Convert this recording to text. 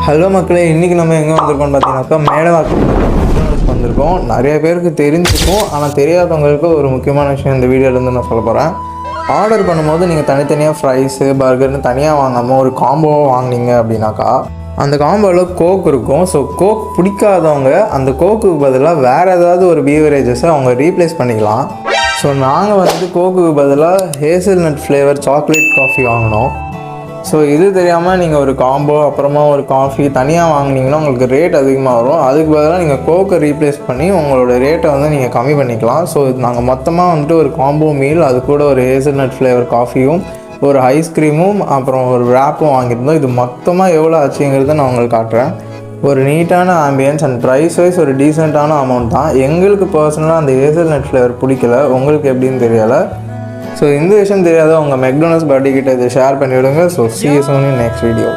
Hello மக்களே, இன்றைக்கி நம்ம எங்கே வந்திருக்கோம்னு பார்த்தீங்கன்னாக்கா மேடவாக்கம் வந்திருக்கோம். நிறைய பேருக்கு தெரிஞ்சிருக்கும், ஆனால் தெரியாதவங்களுக்கு ஒரு முக்கியமான விஷயம் இந்த வீடியோலேருந்து நான் சொல்ல போகிறேன். ஆர்டர் பண்ணும்போது நீங்கள் தனித்தனியாக ஃப்ரைஸு பர்கர்னு தனியாக வாங்காமல் ஒரு காம்போவாக வாங்கினீங்க அப்படின்னாக்கா அந்த காம்போவில் கோக் இருக்கும். ஸோ கோக் பிடிக்காதவங்க அந்த கோக்குக்கு பதிலாக வேறு ஏதாவது ஒரு பீவரேஜஸை அவங்க ரீப்ளேஸ் பண்ணிக்கலாம். ஸோ நாங்கள் கோக்குக்கு பதிலாக ஹேசல்நட் ஃப்ளேவர் சாக்லேட் காஃபி வாங்கினோம். ஸோ இது தெரியாமல் நீங்கள் ஒரு காம்போ அப்புறமா ஒரு காஃபி தனியாக வாங்கினீங்கன்னா உங்களுக்கு ரேட் அதிகமாக வரும். அதுக்கு பதிலாக நீங்கள் கோக்கை ரீப்ளேஸ் பண்ணி உங்களோட ரேட்டை நீங்கள் கம்மி பண்ணிக்கலாம். ஸோ நாங்கள் மொத்தமாக ஒரு காம்போ மீல், அது கூட ஒரு ஹேசல்நட் ஃப்ளேவர் காஃபியும் ஒரு ஐஸ்கிரீமும் அப்புறம் ஒரு ரேப்பும் வாங்கியிருந்தோம். இது மொத்தமாக எவ்வளோ ஆச்சுங்கிறத நான் உங்களுக்கு காட்டுறேன். ஒரு நீட்டான ஆம்பியன்ஸ் அண்ட் ப்ரைஸ் வைஸ் ஒரு டீசெண்டான அமௌண்ட் தான். எங்களுக்கு பர்சனலாக அந்த ஹேசல்நட் ஃப்ளேவர் பிடிக்கல, உங்களுக்கு எப்படின்னு தெரியலை. ஸோ இந்த விஷயம் தெரியாத உங்கள் மெக்டொனால்ட்ஸ் பர்த்டே கிட்ட இதை ஷேர் பண்ணிவிடுங்க. So see you soon in next video.